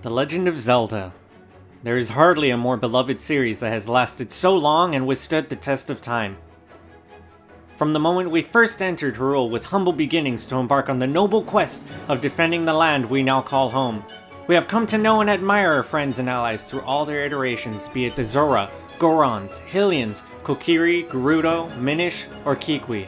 The Legend of Zelda. There is hardly a more beloved series that has lasted so long and withstood the test of time. From the moment we first entered Hurray with humble beginnings to embark on the noble quest of defending the land we now call home, we have come to know and admire our friends and allies through all their iterations, be it the Zora, Gorons, Hylians, Kokiri, Gerudo, Minish, or Kikwi.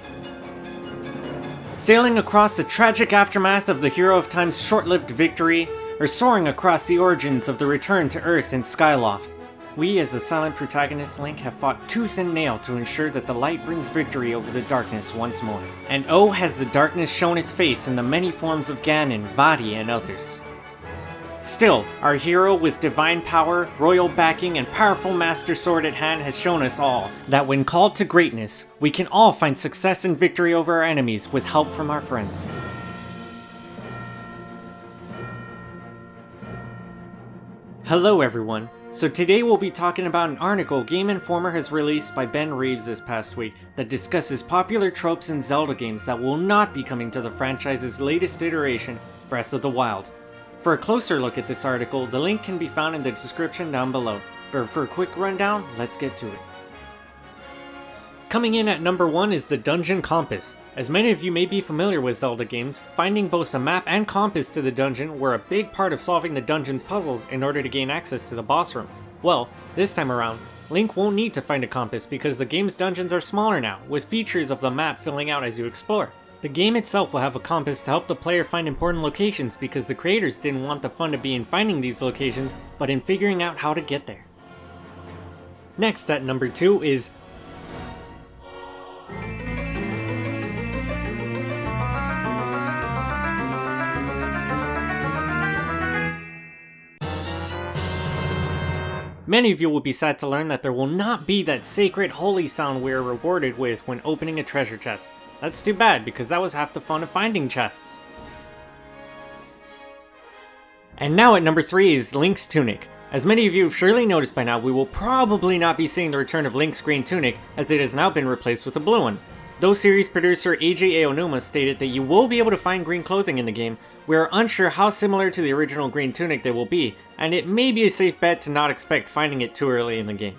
Sailing across the tragic aftermath of the Hero of Time's short-lived victory, or soaring across the origins of the return to Earth in Skyloft, we as the silent protagonist Link have fought tooth and nail to ensure that the light brings victory over the darkness once more. And oh, has the darkness shown its face in the many forms of Ganon, Vaati, and others. Still, our hero with divine power, royal backing, and powerful master sword at hand has shown us all that when called to greatness, we can all find success and victory over our enemies with help from our friends. Hello everyone, so today we'll be talking about an article Game Informer has released by Ben Reeves this past week that discusses popular tropes in Zelda games that will not be coming to the franchise's latest iteration, Breath of the Wild. For a closer look at this article, the link can be found in the description down below, but for a quick rundown, let's get to it. Coming in at number 1 is the Dungeon Compass. As many of you may be familiar with Zelda games, finding both a map and compass to the dungeon were a big part of solving the dungeon's puzzles in order to gain access to the boss room. Well, this time around, Link won't need to find a compass because the game's dungeons are smaller now, with features of the map filling out as you explore. The game itself will have a compass to help the player find important locations because the creators didn't want the fun to be in finding these locations, but in figuring out how to get there. Next at number 2 is Many of you will be sad to learn that there will not be that sacred holy sound we are rewarded with when opening a treasure chest. That's too bad, because that was half the fun of finding chests. And now at number 3 is Link's Tunic. As many of you have surely noticed by now, we will probably not be seeing the return of Link's green tunic, as it has now been replaced with a blue one. Though series producer AJ Aonuma stated that you will be able to find green clothing in the game, we are unsure how similar to the original green tunic they will be, and it may be a safe bet to not expect finding it too early in the game.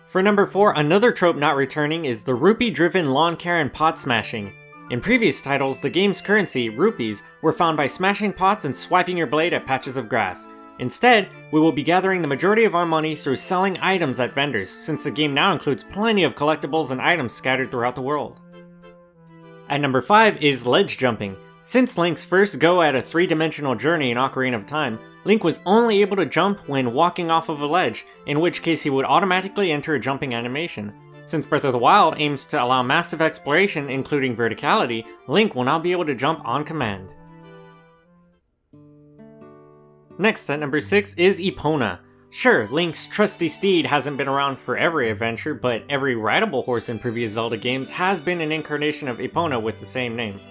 For number 4, another trope not returning is the rupee-driven lawn care and pot smashing. In previous titles, the game's currency, rupees, were found by smashing pots and swiping your blade at patches of grass. Instead, we will be gathering the majority of our money through selling items at vendors, since the game now includes plenty of collectibles and items scattered throughout the world. At number 5 is ledge jumping. Since Link's first go at a 3-dimensional journey in Ocarina of Time, Link was only able to jump when walking off of a ledge, in which case he would automatically enter a jumping animation. Since Breath of the Wild aims to allow massive exploration, including verticality, Link will now be able to jump on command. Next at number 6 is Epona. Sure, Link's trusty steed hasn't been around for every adventure, but every rideable horse in previous Zelda games has been an incarnation of Epona with the same name.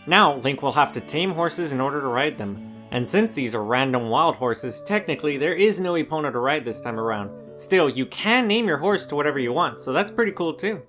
Now, Link will have to tame horses in order to ride them. And since these are random wild horses, technically there is no Epona to ride this time around. Still, you can name your horse to whatever you want, so that's pretty cool too.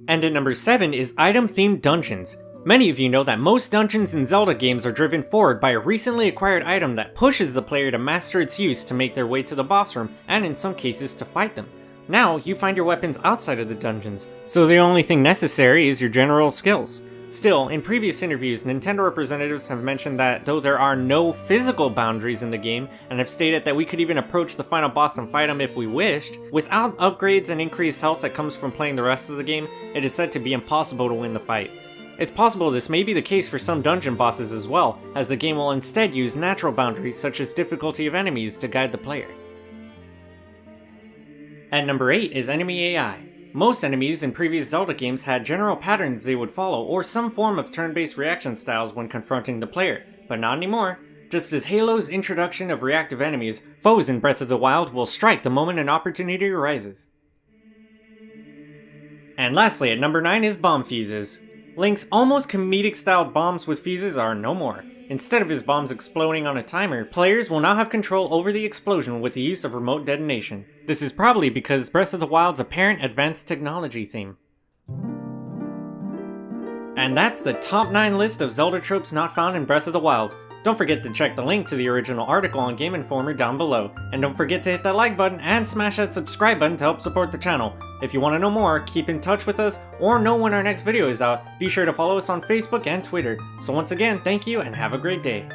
And at number 7 is item-themed dungeons. Many of you know that most dungeons in Zelda games are driven forward by a recently acquired item that pushes the player to master its use to make their way to the boss room, and in some cases to fight them. Now, you find your weapons outside of the dungeons, so the only thing necessary is your general skills. Still, in previous interviews, Nintendo representatives have mentioned that though there are no physical boundaries in the game, and have stated that we could even approach the final boss and fight him if we wished, without upgrades and increased health that comes from playing the rest of the game, it is said to be impossible to win the fight. It's possible this may be the case for some dungeon bosses as well, as the game will instead use natural boundaries such as difficulty of enemies to guide the player. At number 8 is enemy AI. Most enemies in previous Zelda games had general patterns they would follow or some form of turn-based reaction styles when confronting the player, but not anymore. Just as Halo's introduction of reactive enemies, foes in Breath of the Wild will strike the moment an opportunity arises. And lastly, at number 9 is bomb fuses. Link's almost comedic-styled bombs with fuses are no more. Instead of his bombs exploding on a timer, players will now have control over the explosion with the use of remote detonation. This is probably because Breath of the Wild's apparent advanced technology theme. And that's the top 9 list of Zelda tropes not found in Breath of the Wild. Don't forget to check the link to the original article on Game Informer down below, and don't forget to hit that like button and smash that subscribe button to help support the channel. If you want to know more, keep in touch with us, or know when our next video is out, be sure to follow us on Facebook and Twitter. So once again, thank you and have a great day.